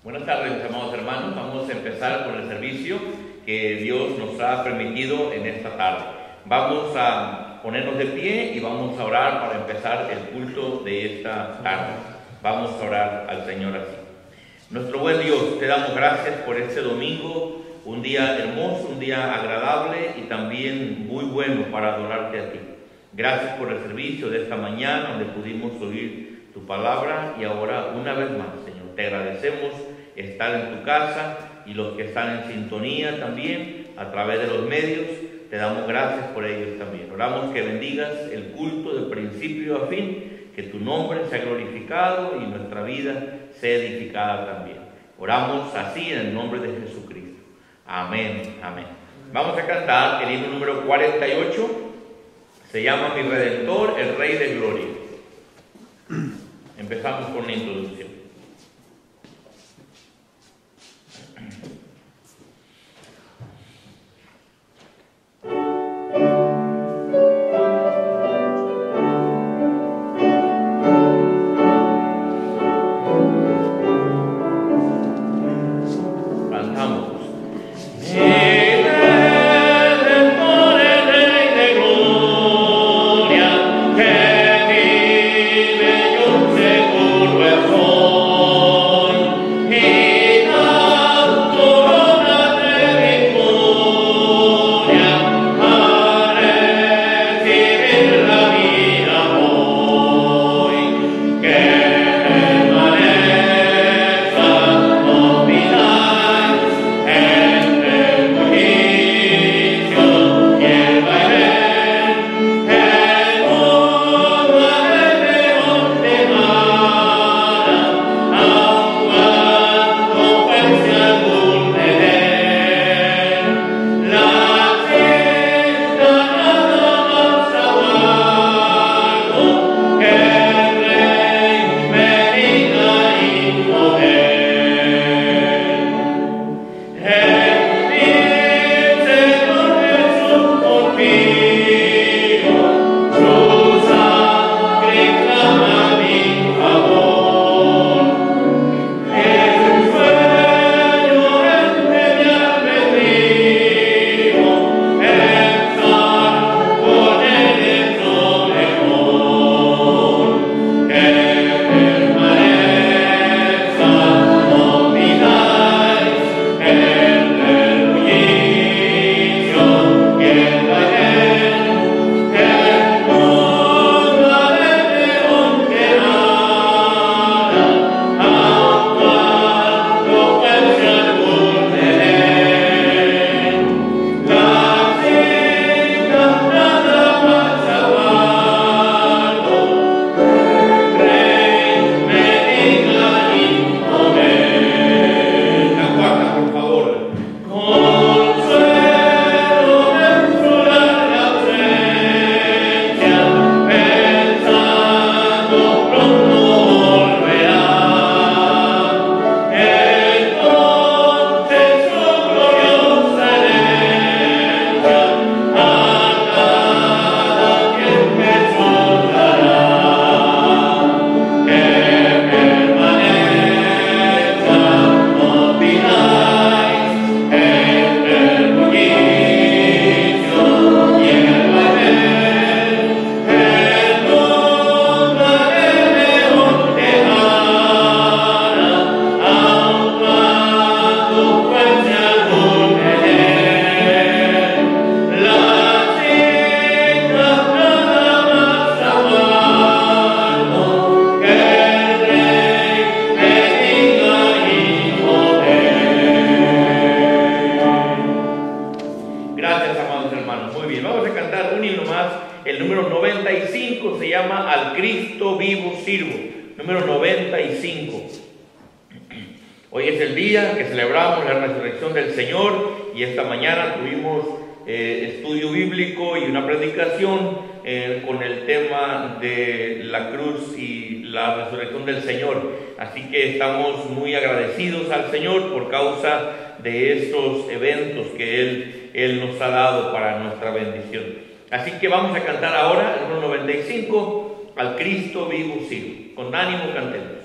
Buenas tardes, amados hermanos. Vamos a empezar con el servicio que Dios nos ha permitido en esta tarde. Vamos a ponernos de pie y vamos a orar para empezar el culto de esta tarde. Vamos a orar al Señor así. Nuestro buen Dios, te damos gracias por este domingo, un día hermoso, un día agradable y también muy bueno para adorarte a ti. Gracias por el servicio de esta mañana donde pudimos oír tu palabra y ahora una vez más, Señor, te agradecemos estar en tu casa y los que están en sintonía también a través de los medios, te damos gracias por ellos también. Oramos que bendigas el culto de principio a fin, que tu nombre sea glorificado y nuestra vida sea edificada también. Oramos así en el nombre de Jesucristo. Amén, amén. Vamos a cantar el himno número 48, se llama Mi Redentor, el Rey de Gloria. Empezamos con la introducción. Con el tema de la cruz y la resurrección del Señor. Así que estamos muy agradecidos al Señor por causa de estos eventos que Él nos ha dado para nuestra bendición. Así que vamos a cantar ahora el número 95, Al Cristo vivo sigo. Con ánimo cantemos.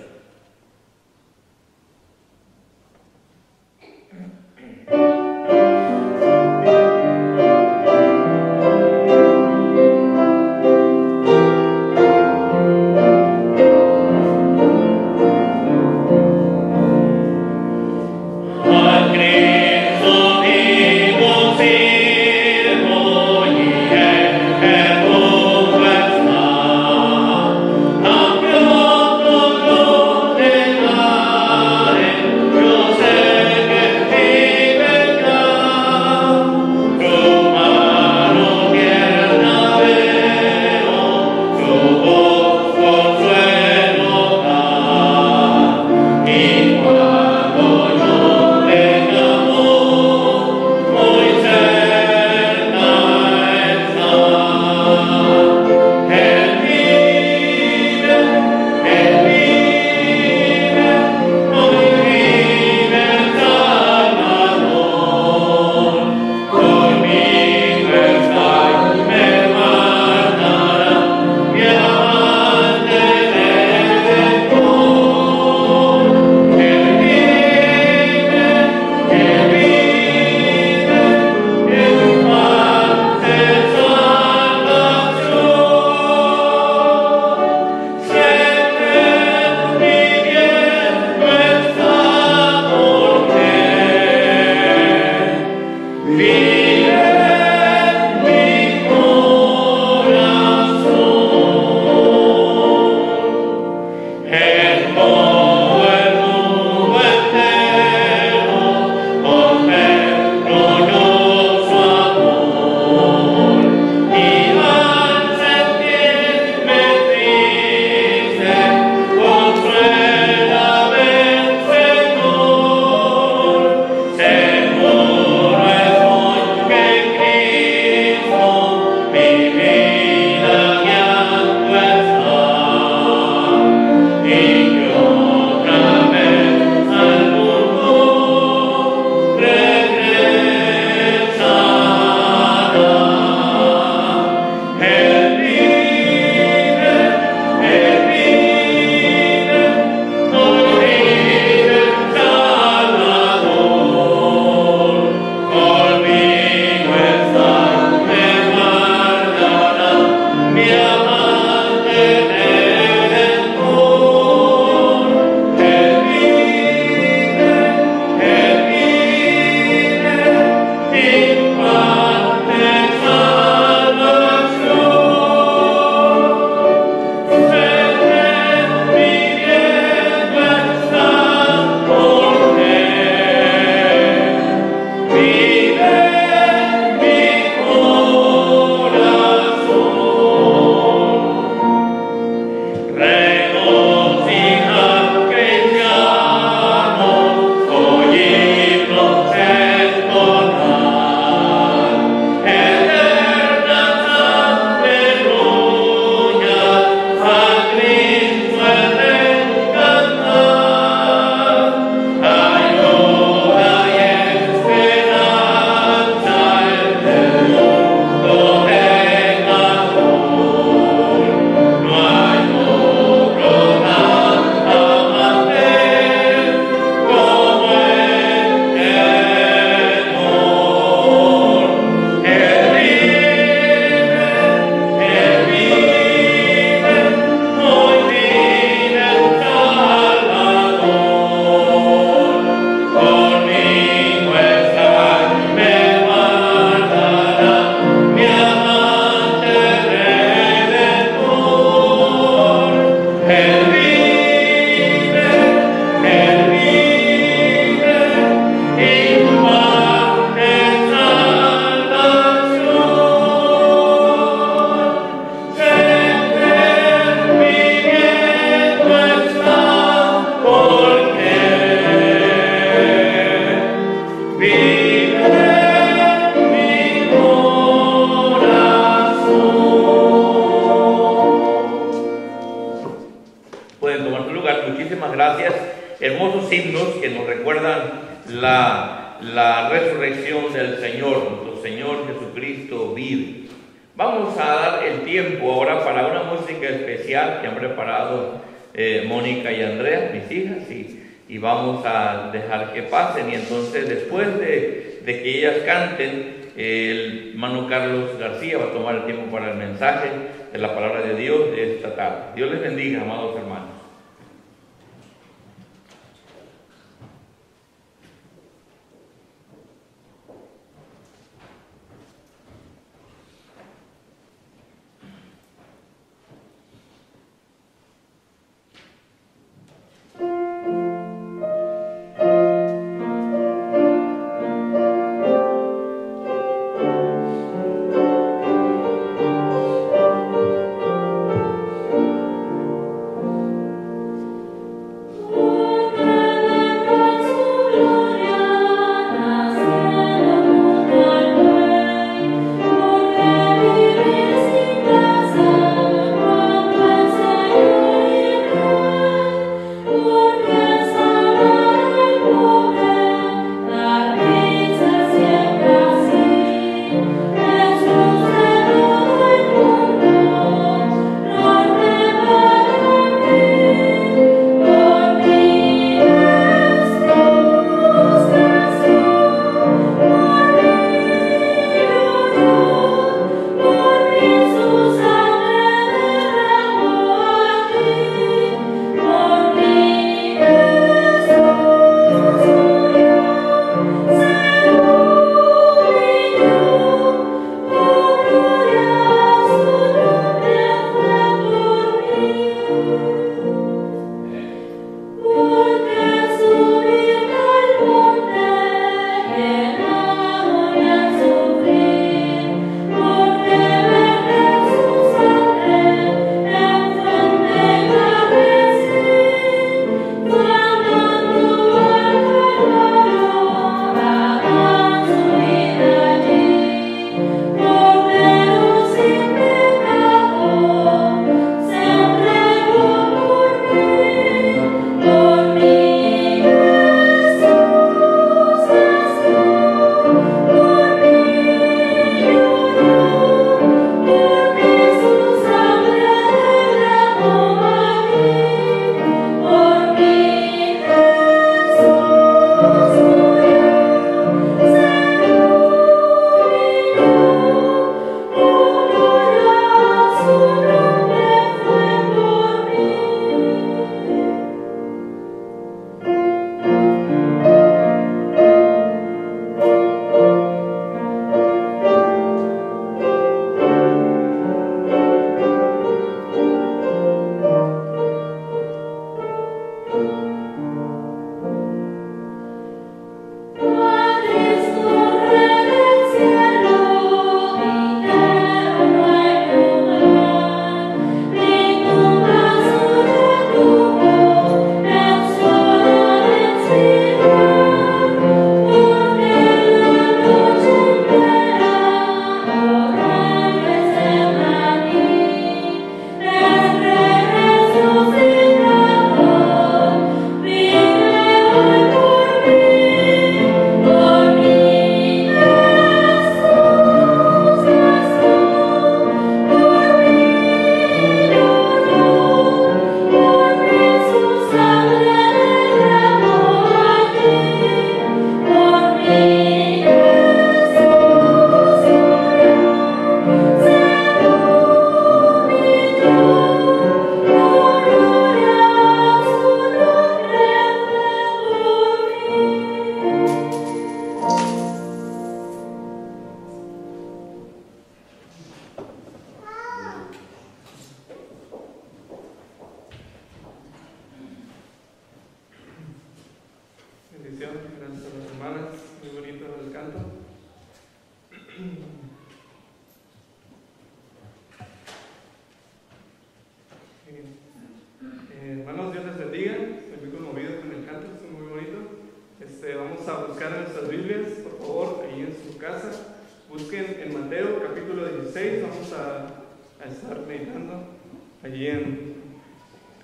hermosos himnos que nos recuerdan la resurrección del Señor. Nuestro Señor Jesucristo vive. Vamos a dar el tiempo ahora para una música especial que han preparado Mónica y Andrea, mis hijas, y vamos a dejar que pasen. Y entonces, después de que ellas canten, el hermano Carlos García va a tomar el tiempo para el mensaje de la palabra de Dios de esta tarde. Dios les bendiga, amados hermanos.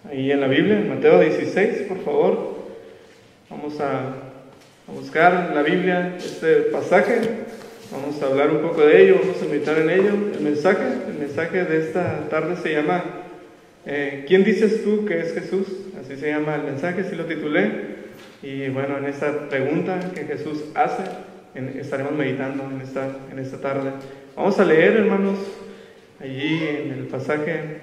Ahí en la Biblia, Mateo 16, por favor. Vamos a buscar en la Biblia este pasaje, vamos a hablar un poco de ello, vamos a meditar en ello. El mensaje de esta tarde se llama ¿quién dices tú que es Jesús? Así se llama el mensaje, así lo titulé. Y bueno, en esta pregunta que Jesús hace, estaremos meditando en esta tarde. Vamos a leer, hermanos, allí en el pasaje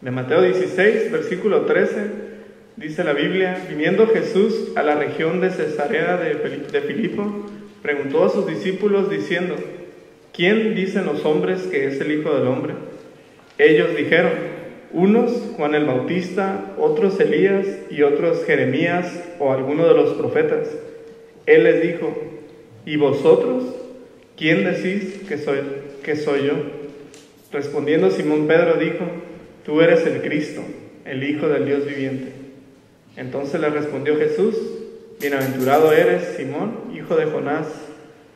de Mateo 16, versículo 13. Dice la Biblia: viniendo Jesús a la región de Cesarea de Filipo, preguntó a sus discípulos diciendo: ¿quién dicen los hombres que es el Hijo del Hombre? Ellos dijeron: unos Juan el Bautista, otros Elías y otros Jeremías o alguno de los profetas. Él les dijo: ¿y vosotros quién decís que soy yo? Respondiendo Simón Pedro dijo: tú eres el Cristo, el Hijo del Dios viviente. Entonces le respondió Jesús: bienaventurado eres, Simón, hijo de Jonás,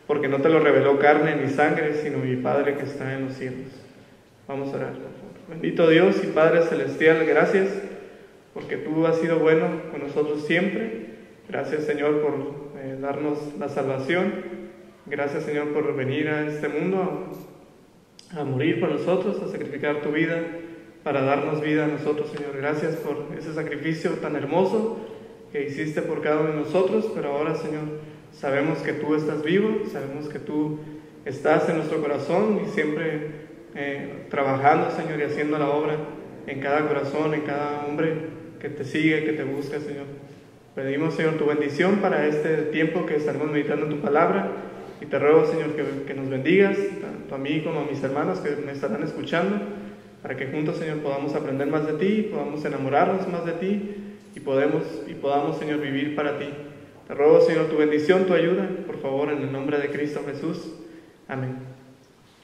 porque no te lo reveló carne ni sangre, sino mi Padre que está en los cielos. Vamos a orar, por favor. Bendito Dios y Padre celestial, gracias porque tú has sido bueno con nosotros siempre. Gracias, Señor, por darnos la salvación. Gracias, Señor, por venir a este mundo a morir por nosotros, a sacrificar tu vida para darnos vida a nosotros, Señor. Gracias por ese sacrificio tan hermoso que hiciste por cada uno de nosotros, pero ahora, Señor, sabemos que tú estás vivo, sabemos que tú estás en nuestro corazón y siempre trabajando, Señor, y haciendo la obra en cada corazón, en cada hombre que te sigue, que te busca, Señor. Pedimos, Señor, tu bendición para este tiempo que estaremos meditando en tu palabra, y te ruego, Señor, que nos bendigas, tanto a mí como a mis hermanos que me estarán escuchando, para que juntos, Señor, podamos aprender más de ti, podamos enamorarnos más de ti y podamos, Señor, vivir para ti. Te ruego, Señor, tu bendición, tu ayuda, por favor, en el nombre de Cristo Jesús. Amén.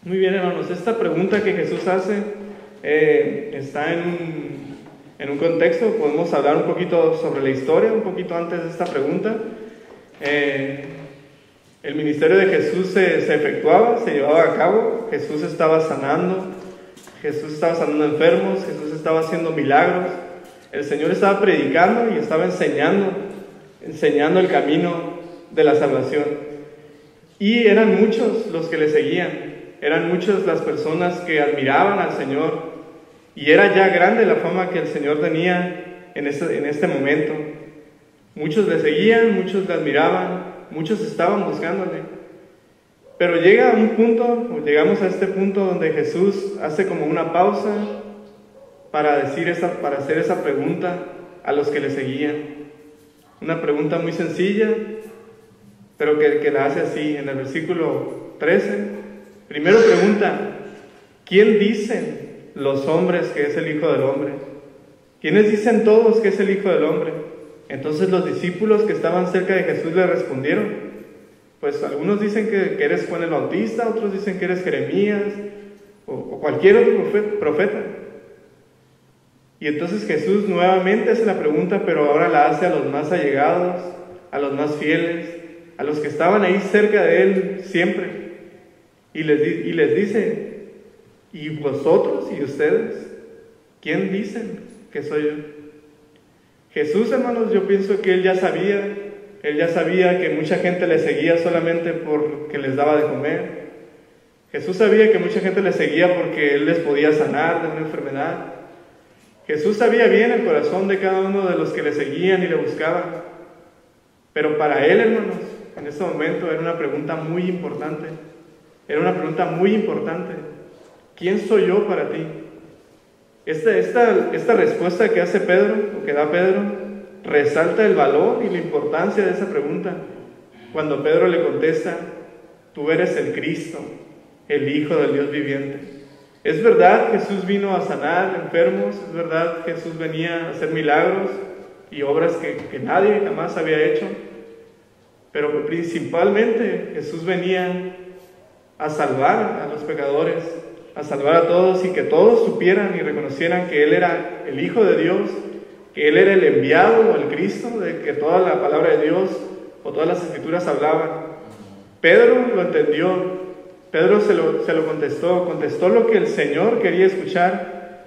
Muy bien, hermanos, esta pregunta que Jesús hace está en un contexto. Podemos hablar un poquito sobre la historia, un poquito antes de esta pregunta. El ministerio de Jesús se efectuaba, se llevaba a cabo. Jesús estaba sanando enfermos, Jesús estaba haciendo milagros, el Señor estaba predicando y estaba enseñando el camino de la salvación. Y eran muchos los que le seguían, eran muchas las personas que admiraban al Señor, y era ya grande la fama que el Señor tenía en este momento. Muchos le seguían, muchos le admiraban, muchos estaban buscándole. Pero llegamos a este punto donde Jesús hace como una pausa para hacer esa pregunta a los que le seguían. Una pregunta muy sencilla, pero que la hace así en el versículo 13. Primero pregunta: ¿quién dicen los hombres que es el Hijo del Hombre? ¿Quiénes dicen todos que es el Hijo del Hombre? Entonces los discípulos que estaban cerca de Jesús le respondieron: pues algunos dicen que eres Juan el Bautista, otros dicen que eres Jeremías o cualquier otro profeta. Y entonces Jesús nuevamente hace la pregunta, pero ahora la hace a los más allegados, a los más fieles, a los que estaban ahí cerca de Él siempre. Y les dice: ¿y vosotros y ustedes? ¿Quién dicen que soy yo? Jesús, hermanos, yo pienso que Él ya sabía que mucha gente le seguía solamente porque les daba de comer. Jesús sabía que mucha gente le seguía porque Él les podía sanar de una enfermedad. Jesús sabía bien el corazón de cada uno de los que le seguían y le buscaban. Pero para Él, hermanos, en ese momento era una pregunta muy importante. ¿Quién soy yo para ti? Esta respuesta que hace Pedro, o que da Pedro, resalta el valor y la importancia de esa pregunta. Cuando Pedro le contesta: tú eres el Cristo, el Hijo del Dios viviente. Es verdad, Jesús vino a sanar enfermos, es verdad, Jesús venía a hacer milagros y obras que nadie jamás había hecho, pero principalmente Jesús venía a salvar a los pecadores, a salvar a todos, y que todos supieran y reconocieran que Él era el Hijo de Dios, que Él era el enviado, el Cristo, de que toda la palabra de Dios o todas las escrituras hablaban. Pedro lo entendió, Pedro se lo contestó lo que el Señor quería escuchar,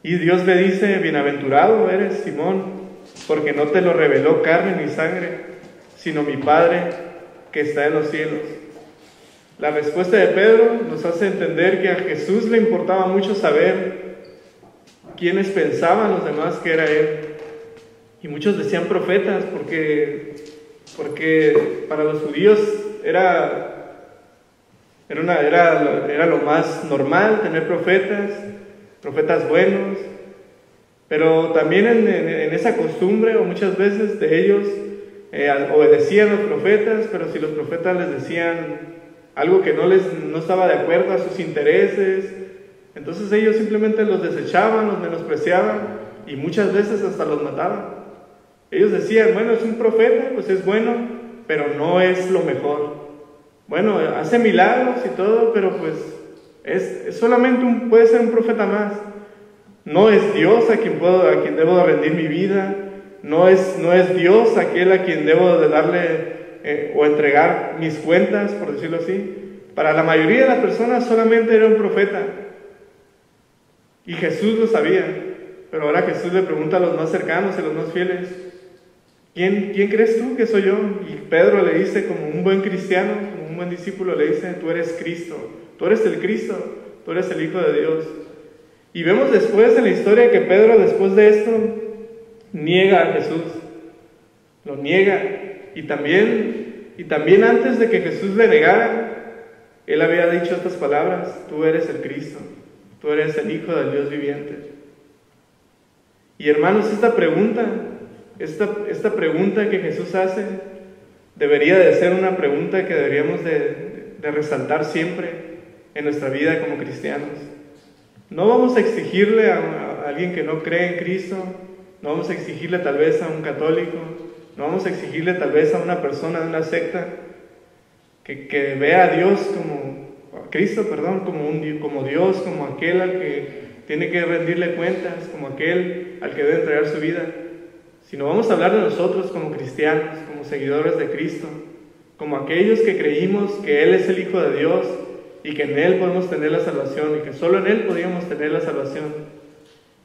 y Dios le dice: bienaventurado eres, Simón, porque no te lo reveló carne ni sangre, sino mi Padre que está en los cielos. La respuesta de Pedro nos hace entender que a Jesús le importaba mucho saber quiénes pensaban los demás que era Él. Y muchos decían profetas porque para los judíos era lo más normal tener profetas buenos. Pero también en esa costumbre, o muchas veces de ellos, obedecían a los profetas, pero si los profetas les decían algo que no estaba de acuerdo a sus intereses, entonces ellos simplemente los desechaban, los menospreciaban y muchas veces hasta los mataban. Ellos decían, bueno, es un profeta, pues es bueno, pero no es lo mejor. Bueno, hace milagros y todo, pero pues es solamente puede ser un profeta más. No es Dios a quien debo de rendir mi vida. No es Dios aquel a quien debo de darle o entregar mis cuentas, por decirlo así. Para la mayoría de las personas solamente era un profeta. Y Jesús lo sabía. Pero ahora Jesús le pregunta a los más cercanos y a los más fieles, ¿quién crees tú que soy yo? Y Pedro le dice, como un buen cristiano, como un buen discípulo, le dice, tú eres Cristo. Tú eres el Cristo. Tú eres el Hijo de Dios. Y vemos después en la historia que Pedro, después de esto, niega a Jesús. Lo niega. Y también antes de que Jesús le negara, él había dicho estas palabras: tú eres el Cristo, tú eres el Hijo del Dios viviente. Y hermanos, esta pregunta que Jesús hace, debería de ser una pregunta que deberíamos de resaltar siempre en nuestra vida como cristianos. No vamos a exigirle a alguien que no cree en Cristo, no vamos a exigirle tal vez a un católico, no vamos a exigirle tal vez a una persona de una secta que vea a Dios como Dios, como aquel al que tiene que rendirle cuentas, como aquel al que debe entregar su vida. Sino vamos a hablar de nosotros como cristianos, como seguidores de Cristo, como aquellos que creímos que Él es el Hijo de Dios y que en Él podemos tener la salvación y que solo en Él podíamos tener la salvación.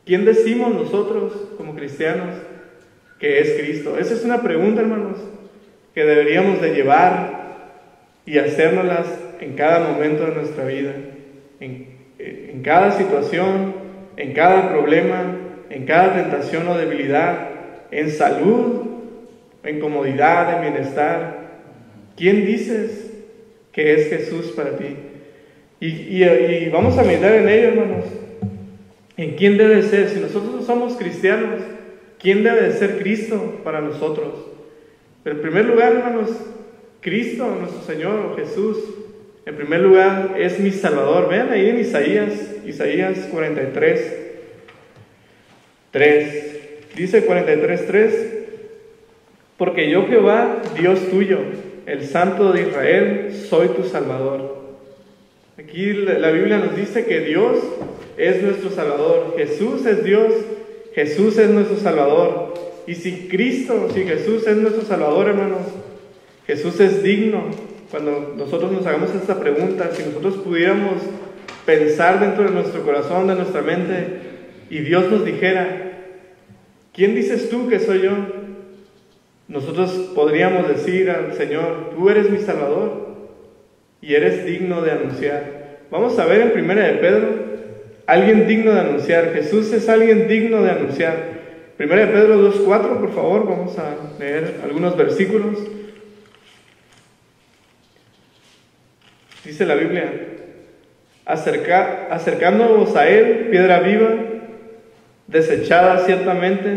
¿Quién decimos nosotros como cristianos que es Cristo? Esa es una pregunta, hermanos, que deberíamos de llevar y hacérnoslas en cada momento de nuestra vida, en cada situación, en cada problema, en cada tentación o debilidad, en salud, en comodidad, en bienestar. ¿Quién dices que es Jesús para ti? Y vamos a meditar en ello, hermanos. ¿En quién debe ser? Si nosotros somos cristianos, ¿quién debe de ser Cristo para nosotros? Pero en primer lugar, hermanos, Cristo, nuestro Señor, o Jesús, en primer lugar, es mi Salvador. Vean ahí en Isaías 43, 3. Dice 43:3, porque yo Jehová, Dios tuyo, el Santo de Israel, soy tu Salvador. Aquí la Biblia nos dice que Dios es nuestro Salvador. Jesús es Dios, Jesús es nuestro Salvador. Y si Jesús es nuestro Salvador, hermanos, Jesús es digno. Cuando nosotros nos hagamos esta pregunta, si nosotros pudiéramos pensar dentro de nuestro corazón, de nuestra mente, y Dios nos dijera, ¿quién dices tú que soy yo? Nosotros podríamos decir al Señor, tú eres mi Salvador y eres digno de anunciar. Vamos a ver en 1 de Pedro, alguien digno de anunciar. Jesús es alguien digno de anunciar. 1 de Pedro 2:4, por favor, vamos a leer algunos versículos. Dice la Biblia, acercándonos a Él, piedra viva, desechada ciertamente.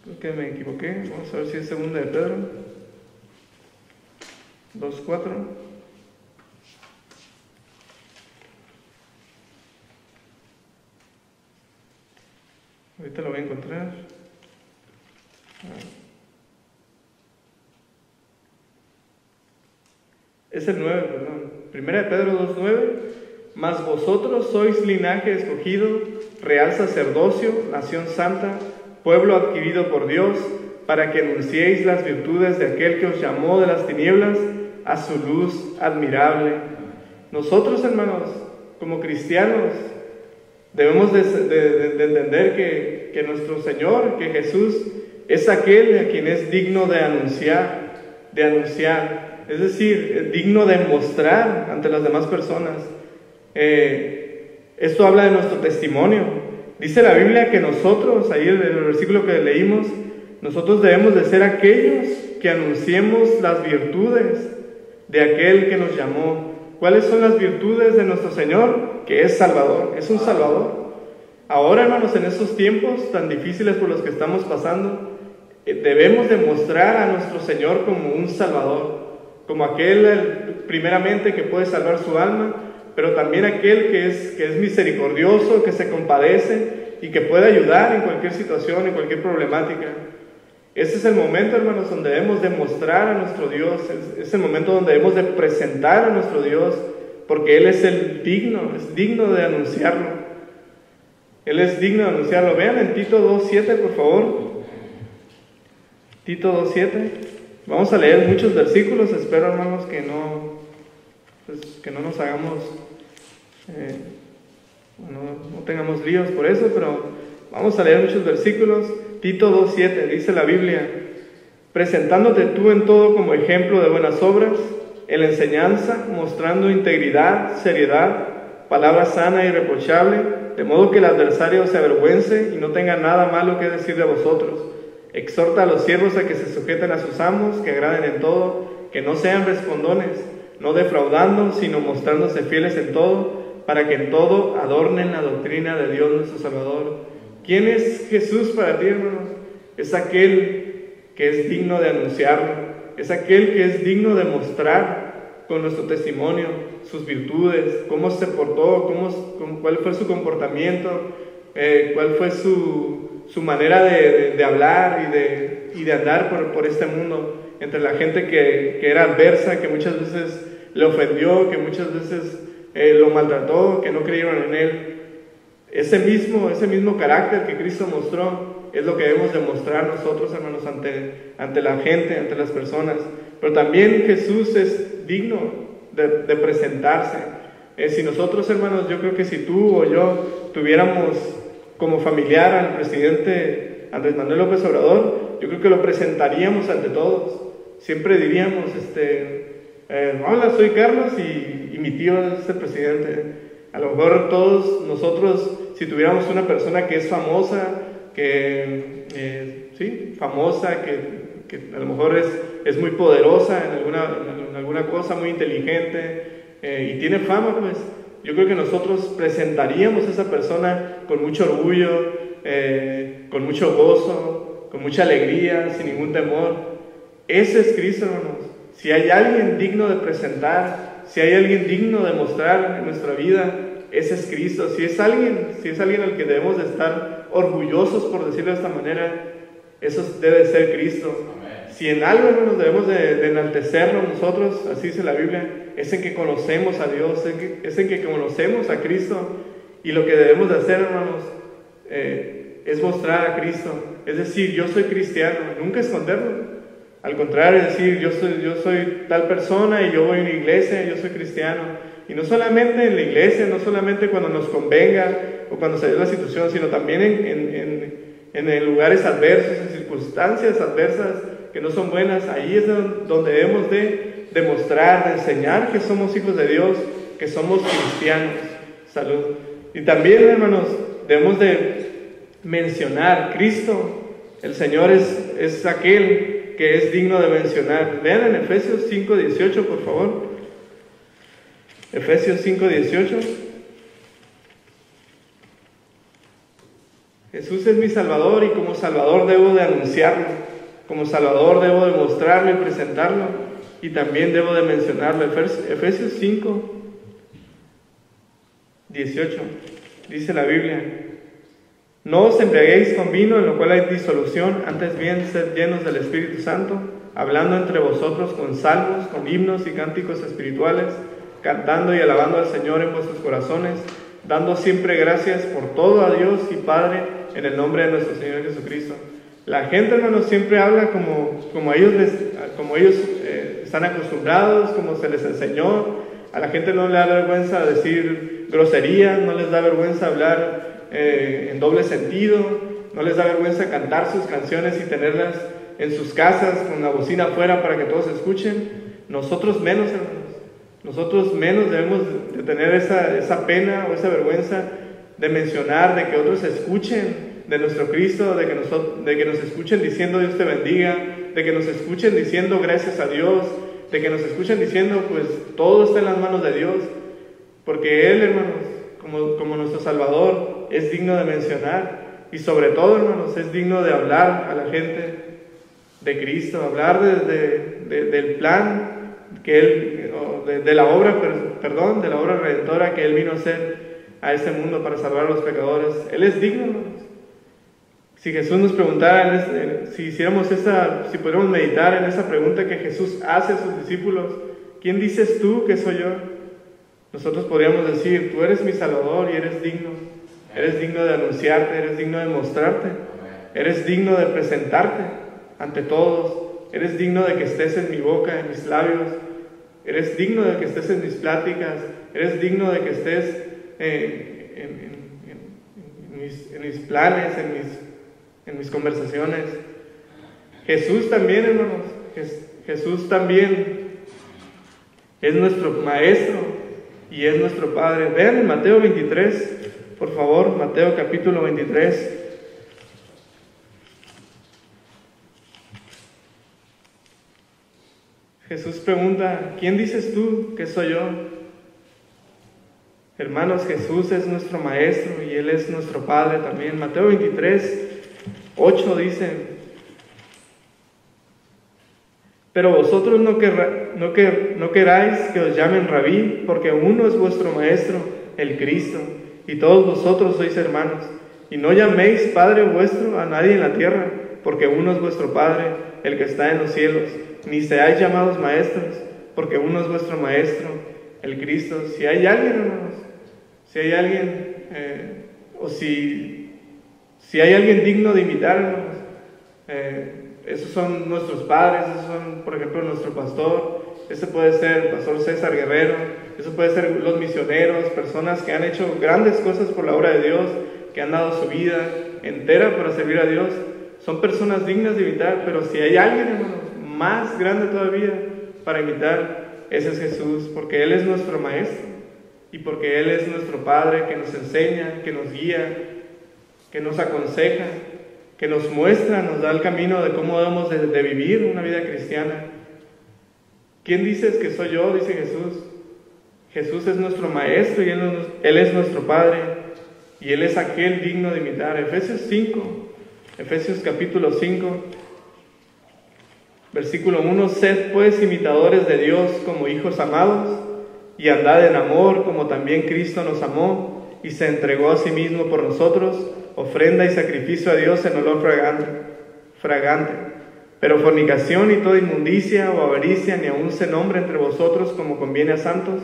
Creo que me equivoqué. Vamos a ver si es 2 de Pedro 2:4. Ahorita lo voy a encontrar. Es el 9, perdón. 1 de Pedro 2:9. Mas vosotros sois linaje escogido, real sacerdocio, nación santa, pueblo adquirido por Dios, para que anunciéis las virtudes de aquel que os llamó de las tinieblas a su luz admirable. Nosotros, hermanos, como cristianos, debemos de entender que nuestro Señor, que Jesús, es aquel a quien es digno de anunciar, es decir, digno de mostrar ante las demás personas. Esto habla de nuestro testimonio. Dice la Biblia que nosotros, ahí en el versículo que leímos, nosotros debemos de ser aquellos que anunciemos las virtudes de aquel que nos llamó. ¿Cuáles son las virtudes de nuestro Señor? Que es Salvador, es un Salvador. Ahora, hermanos, en estos tiempos tan difíciles por los que estamos pasando, debemos demostrar a nuestro Señor como un Salvador, como aquel primeramente que puede salvar su alma, pero también aquel que es misericordioso, que se compadece y que puede ayudar en cualquier situación, en cualquier problemática. Ese es el momento, hermanos, donde debemos demostrar a nuestro Dios, es el momento donde debemos de presentar a nuestro Dios, porque Él es es digno de anunciarlo. Él es digno de anunciarlo. Vean en Tito 2:7, por favor. Tito 2:7. Vamos a leer muchos versículos. Espero, hermanos, que no nos hagamos, no tengamos líos por eso, pero vamos a leer muchos versículos. Tito 2:7 dice la Biblia: presentándote tú en todo como ejemplo de buenas obras, en la enseñanza, mostrando integridad, seriedad, palabra sana y irreprochable, de modo que el adversario se avergüence y no tenga nada malo que decir de vosotros. Exhorta a los siervos a que se sujeten a sus amos, que agraden en todo, que no sean respondones, no defraudando, sino mostrándose fieles en todo, para que en todo adornen la doctrina de Dios nuestro Salvador. ¿Quién es Jesús para ti, hermanos? Es aquel que es digno de anunciarlo, es aquel que es digno de mostrar con nuestro testimonio sus virtudes, cómo se portó, cuál fue su comportamiento, cuál fue su manera de hablar y de andar por este mundo, entre la gente que era adversa, que muchas veces le ofendió, que muchas veces lo maltrató, que no creyeron en él. Ese mismo carácter que Cristo mostró es lo que debemos demostrar nosotros, hermanos, ante la gente, ante las personas. Pero también Jesús es digno de presentarse. Si nosotros, hermanos, yo creo que si tú o yo tuviéramos como familiar al presidente Andrés Manuel López Obrador, yo creo que lo presentaríamos ante todos. Siempre diríamos, hola, soy Carlos y mi tío es el presidente. A lo mejor todos nosotros, si tuviéramos una persona que es famosa, que a lo mejor es muy poderosa en alguna cosa, muy inteligente y tiene fama, pues yo creo que nosotros presentaríamos a esa persona con mucho orgullo, con mucho gozo, con mucha alegría, sin ningún temor. Ese es Cristo, hermanos. Si hay alguien digno de presentar, si hay alguien digno de mostrar en nuestra vida, ese es Cristo. Si es alguien al que debemos de estar orgullosos, por decirlo de esta manera, eso debe ser Cristo. Amén. Si en algo, hermanos, debemos de enaltecernos nosotros, así dice la Biblia, es en que conocemos a Dios, es en que conocemos a Cristo, y lo que debemos de hacer, hermanos, es mostrar a Cristo. Es decir, yo soy cristiano, nunca esconderlo. Al contrario, decir, yo soy tal persona y yo voy a una iglesia, yo soy cristiano. Y no solamente en la iglesia, no solamente cuando nos convenga o cuando se dé la situación, sino también en lugares adversos, en circunstancias adversas que no son buenas. Ahí es donde debemos de demostrar, de enseñar que somos hijos de Dios, que somos cristianos. Salud. Y también, hermanos, debemos de mencionar Cristo. El Señor es aquel que es digno de mencionar. Vean en Efesios 5:18, por favor. Efesios 5:18. Jesús es mi Salvador y como Salvador debo de anunciarlo. Como Salvador debo de mostrarlo y presentarlo. Y también debo de mencionarlo. Efesios 5:18. Dice la Biblia: no os embriaguéis con vino, en lo cual hay disolución, antes bien sed llenos del Espíritu Santo, hablando entre vosotros con salmos, con himnos y cánticos espirituales, cantando y alabando al Señor en vuestros corazones, dando siempre gracias por todo a Dios y Padre, en el nombre de nuestro Señor Jesucristo. La gente, hermanos, siempre habla como ellos están acostumbrados, como se les enseñó. A la gente no le da vergüenza decir groserías, no les da vergüenza hablar en doble sentido, no les da vergüenza cantar sus canciones y tenerlas en sus casas con la bocina afuera para que todos escuchen. Nosotros menos, hermanos. Nosotros menos debemos de tener esa pena o esa vergüenza de mencionar, de que otros escuchen de nuestro Cristo, de que nos escuchen diciendo Dios te bendiga, de que nos escuchen diciendo gracias a Dios, de que nos escuchen diciendo pues todo está en las manos de Dios, porque Él, hermanos, como nuestro Salvador, es digno de mencionar, y sobre todo, hermanos, es digno de hablar a la gente de Cristo, hablar del plan que Él, de la obra redentora que Él vino a hacer a este mundo para salvar a los pecadores. Él es digno, hermanos. Si Jesús nos preguntara, si pudiéramos meditar en esa pregunta que Jesús hace a sus discípulos, ¿quién dices tú que soy yo? Nosotros podríamos decir, tú eres mi Salvador y eres digno de anunciarte, eres digno de mostrarte, eres digno de presentarte ante todos, eres digno de que estés en mi boca, en mis labios, eres digno de que estés en mis pláticas, eres digno de que estés en mis planes, en mis conversaciones. Jesús también, hermanos, Jesús también es nuestro Maestro y es nuestro Padre. Vean en Mateo 23, por favor, Mateo capítulo 23. Jesús pregunta, ¿quién dices tú que soy yo? Hermanos, Jesús es nuestro Maestro y Él es nuestro Padre también. Mateo 23, 8 dice, pero vosotros no queráis que os llamen Rabí, porque uno es vuestro Maestro, el Cristo, y todos vosotros sois hermanos. Y no llaméis Padre vuestro a nadie en la tierra, porque uno es vuestro Padre, el que está en los cielos. Ni seáis llamados maestros, porque uno es vuestro Maestro, el Cristo. Si hay alguien, hermanos, si hay alguien, si hay alguien digno de imitar, hermanos, esos son nuestros padres, esos son, por ejemplo, nuestro pastor, ese puede ser el pastor César Guerrero, eso puede ser los misioneros, personas que han hecho grandes cosas por la obra de Dios, que han dado su vida entera para servir a Dios. Son personas dignas de imitar, pero si hay alguien, hermanos, más grande todavía para imitar, ese es Jesús, porque Él es nuestro Maestro y porque Él es nuestro Padre que nos enseña, que nos guía, que nos aconseja, que nos muestra, nos da el camino de cómo debemos de vivir una vida cristiana. ¿Quién dices que soy yo? Dice Jesús. Jesús es nuestro Maestro y Él es nuestro Padre y Él es aquel digno de imitar. Efesios capítulo 5, versículo 1, sed pues imitadores de Dios como hijos amados, y andad en amor como también Cristo nos amó y se entregó a sí mismo por nosotros, ofrenda y sacrificio a Dios en olor fragante. Pero fornicación y toda inmundicia o avaricia ni aun se nombre entre vosotros como conviene a santos,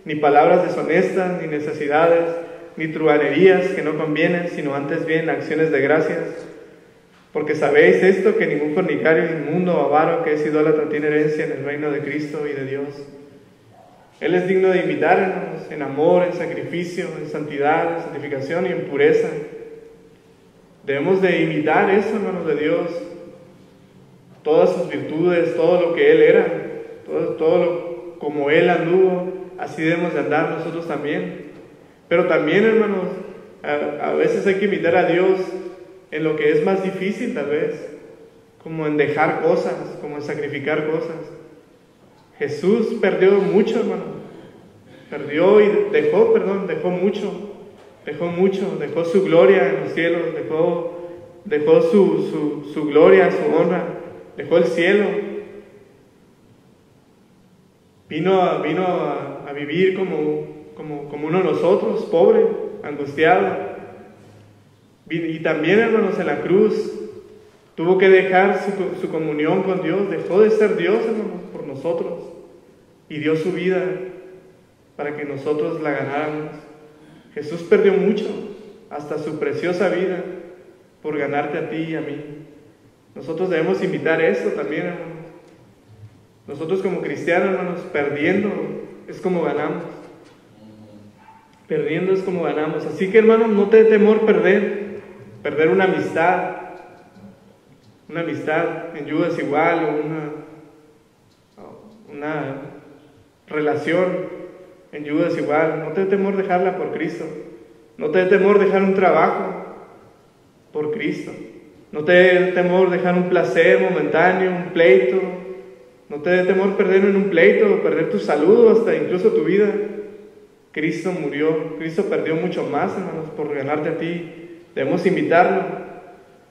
ni palabras deshonestas, ni necesidades, ni truhanerías que no convienen, sino antes bien acciones de gracias. Porque sabéis esto, que ningún fornicario, inmundo o avaro que es idólatra tiene herencia en el reino de Cristo y de Dios. Él es digno de imitarnos en amor, en sacrificio, en santidad, en santificación y en pureza. Debemos de imitar eso, hermanos de Dios, todas sus virtudes, todo lo que Él era, como Él anduvo, así debemos de andar nosotros también. Pero también, hermanos, a veces hay que imitar a Dios en lo que es más difícil tal vez, como en dejar cosas, como en sacrificar cosas. Jesús perdió mucho, hermano, dejó mucho, dejó su gloria en los cielos, dejó su gloria, su honra, dejó el cielo, vino a vivir como uno de nosotros, pobre, angustiado. Y también, hermanos, en la cruz tuvo que dejar su comunión con Dios, dejó de ser Dios, hermanos, por nosotros, y dio su vida para que nosotros la ganáramos. Jesús perdió mucho, hasta su preciosa vida, por ganarte a ti y a mí. Nosotros debemos imitar eso también, hermanos. Nosotros como cristianos, hermanos, perdiendo es como ganamos. Perdiendo es como ganamos. Así que, hermanos, no te dé temor perder. perder una amistad en yugo desigual, o una relación en yugo desigual. No te dé temor dejarla por Cristo. No te dé temor dejar un trabajo por Cristo. No te dé temor dejar un placer momentáneo, un pleito. No te dé temor perder en un pleito, perder tu salud o hasta incluso tu vida. Cristo murió, Cristo perdió mucho más, hermanos, por ganarte a ti. Debemos invitarlo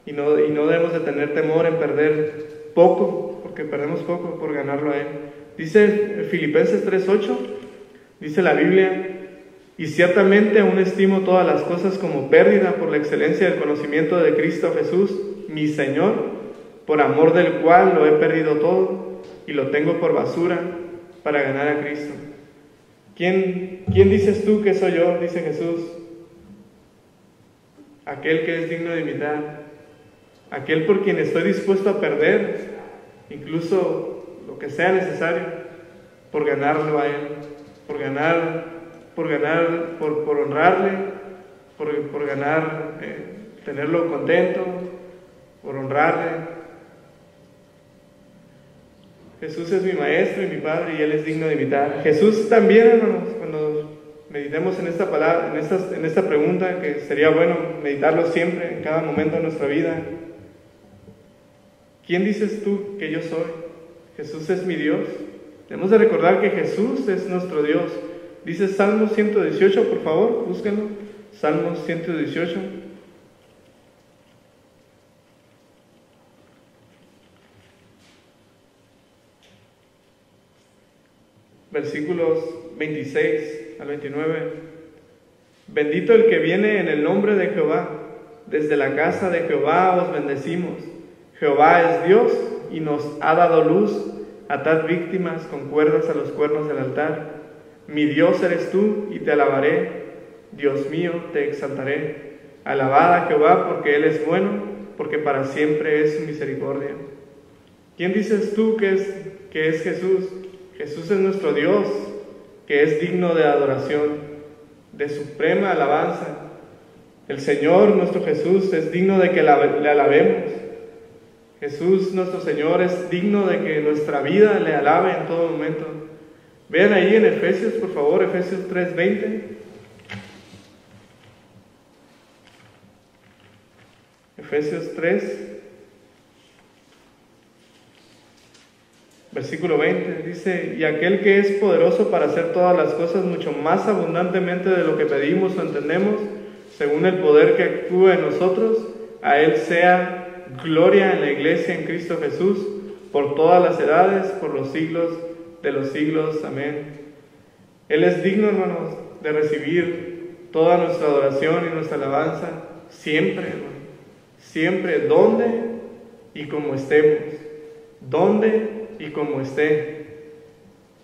y no debemos de tener temor en perder poco, porque perdemos poco por ganarlo a Él. Dice Filipenses 3:8, dice la Biblia: y ciertamente aún estimo todas las cosas como pérdida por la excelencia del conocimiento de Cristo Jesús, mi Señor, por amor del cual lo he perdido todo y lo tengo por basura para ganar a Cristo. ¿Quién dices tú que soy yo? Dice Jesús. Aquel que es digno de imitar, aquel por quien estoy dispuesto a perder, incluso lo que sea necesario, por ganarlo a Él, por honrarle, por ganar, tenerlo contento, por honrarle. Jesús es mi maestro y mi padre y Él es digno de imitar. Jesús también, hermanos, cuando meditemos en esta palabra, en esta pregunta, que sería bueno meditarlo siempre, en cada momento de nuestra vida. ¿Quién dices tú que yo soy? Jesús es mi Dios. Debemos de recordar que Jesús es nuestro Dios. Dice Salmo 118, por favor, búsquenlo. Salmo 118. Versículos 26 al 29. Bendito el que viene en el nombre de Jehová. Desde la casa de Jehová os bendecimos. Jehová es Dios y nos ha dado luz. Atad víctimas con cuerdas a los cuernos del altar. Mi Dios eres tú y te alabaré. Dios mío, te exaltaré. Alabad a Jehová porque Él es bueno, porque para siempre es su misericordia. ¿Quién dices tú que es Jesús? Jesús es nuestro Dios, que es digno de adoración, de suprema alabanza. El Señor, nuestro Jesús, es digno de que le alabemos. Jesús, nuestro Señor, es digno de que nuestra vida le alabe en todo momento. Vean ahí en Efesios, por favor, Efesios 3:20. Efesios 3, versículo 20, dice: y aquel que es poderoso para hacer todas las cosas mucho más abundantemente de lo que pedimos o entendemos, según el poder que actúa en nosotros, a Él sea gloria en la iglesia en Cristo Jesús, por todas las edades, por los siglos de los siglos. Amén. Él es digno, hermanos, de recibir toda nuestra adoración y nuestra alabanza, siempre, hermanos. Siempre, donde y como estemos. Donde y como esté.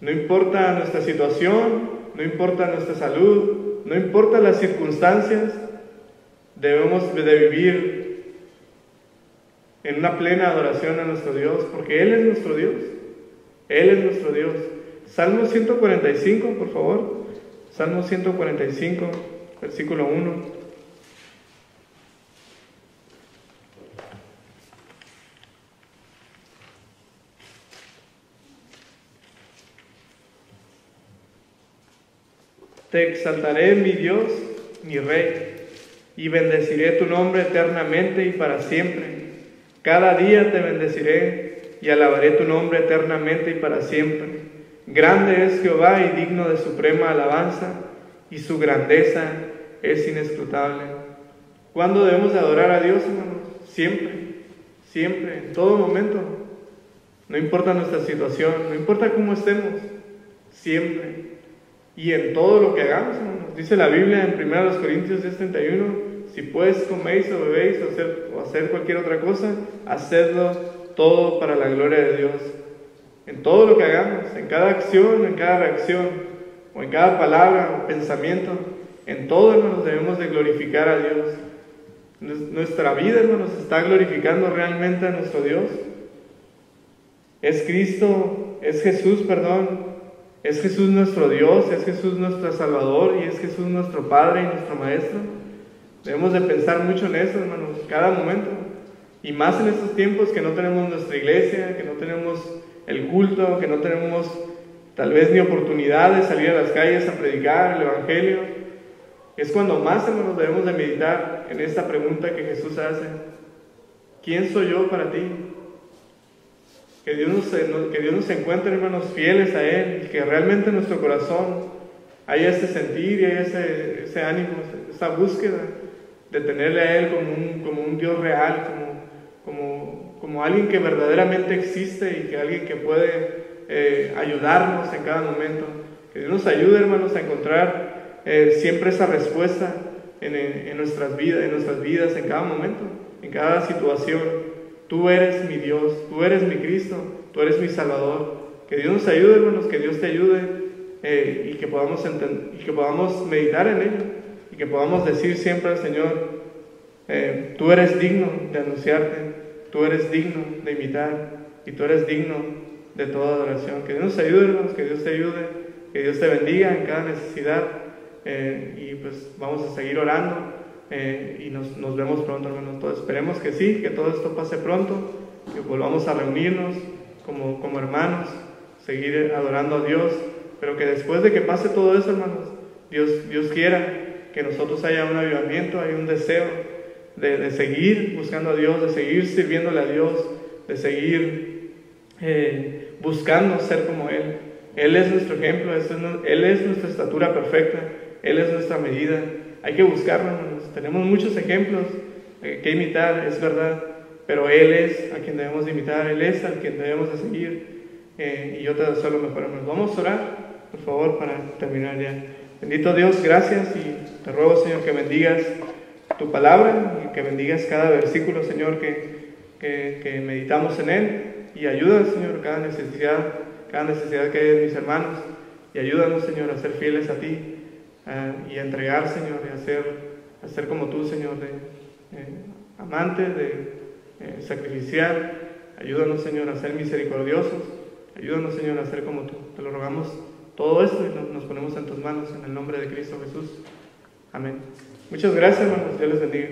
No importa nuestra situación, no importa nuestra salud, no importa las circunstancias, debemos de vivir en una plena adoración a nuestro Dios, porque Él es nuestro Dios. Él es nuestro Dios. Salmo 145, por favor. Salmo 145, versículo 1. Te exaltaré, mi Dios, mi Rey, y bendeciré tu nombre eternamente y para siempre. Cada día te bendeciré y alabaré tu nombre eternamente y para siempre. Grande es Jehová y digno de suprema alabanza, y su grandeza es inescrutable. ¿Cuándo debemos de adorar a Dios, hermanos? Siempre, siempre, en todo momento. No importa nuestra situación, no importa cómo estemos, siempre. Y en todo lo que hagamos, hermanos. Dice la Biblia en 1 Corintios 10:31, si pues coméis o bebéis o hacer cualquier otra cosa, hacedlo todo para la gloria de Dios. En todo lo que hagamos, en cada acción, en cada reacción, o en cada palabra o pensamiento, en todo, hermanos, debemos de glorificar a Dios. Nuestra vida, hermanos, está glorificando realmente a nuestro Dios. Es Cristo, es Jesús, perdón. Es Jesús nuestro Dios, es Jesús nuestro Salvador y es Jesús nuestro Padre y nuestro Maestro. Debemos de pensar mucho en eso, hermanos, cada momento. Y más en estos tiempos que no tenemos nuestra iglesia, que no tenemos el culto, que no tenemos tal vez ni oportunidad de salir a las calles a predicar el Evangelio. Es cuando más, hermanos, debemos de meditar en esta pregunta que Jesús hace. ¿Quién soy yo para ti? Que Dios nos encuentre, hermanos, fieles a Él, y que realmente en nuestro corazón haya ese sentir y haya ese ánimo, esa búsqueda de tenerle a Él como un Dios real, como alguien que verdaderamente existe y que alguien que puede ayudarnos en cada momento. Que Dios nos ayude, hermanos, a encontrar siempre esa respuesta en nuestras vidas, en cada momento, en cada situación. Tú eres mi Dios, tú eres mi Cristo, tú eres mi Salvador. Que Dios nos ayude, hermanos, que Dios te ayude y que podamos meditar en ello y que podamos decir siempre al Señor, tú eres digno de anunciarte, tú eres digno de imitar y tú eres digno de toda adoración. Que Dios nos ayude, hermanos, que Dios te ayude, que Dios te bendiga en cada necesidad y pues vamos a seguir orando. Y nos vemos pronto, hermanos. Todos esperemos que sí, que todo esto pase pronto, que volvamos a reunirnos como hermanos, seguir adorando a Dios, pero que después de que pase todo eso, hermanos, Dios quiera que nosotros haya un avivamiento, haya un deseo de seguir buscando a Dios, de seguir sirviéndole a Dios, de seguir buscando ser como Él. Él es nuestro ejemplo, Él es nuestra estatura perfecta, Él es nuestra medida. Hay que buscarlo, hermanos. Tenemos muchos ejemplos que imitar, es verdad, pero Él es a quien debemos de imitar, Él es al quien debemos de seguir, y yo te deseo lo mejor, hermanos. Vamos a orar, por favor, para terminar ya. Bendito Dios, gracias, y te ruego, Señor, que bendigas tu palabra y que bendigas cada versículo, Señor, que meditamos en él, y ayuda, Señor, cada necesidad que hay de mis hermanos, y ayúdanos, Señor, a ser fieles a ti, y a entregar, Señor, y a ser como tú, Señor, de amante, de sacrificial. Ayúdanos, Señor, a ser misericordiosos. Ayúdanos, Señor, a ser como tú. Te lo rogamos todo esto y nos ponemos en tus manos en el nombre de Cristo Jesús. Amén. Muchas gracias, hermanos. Dios les bendiga.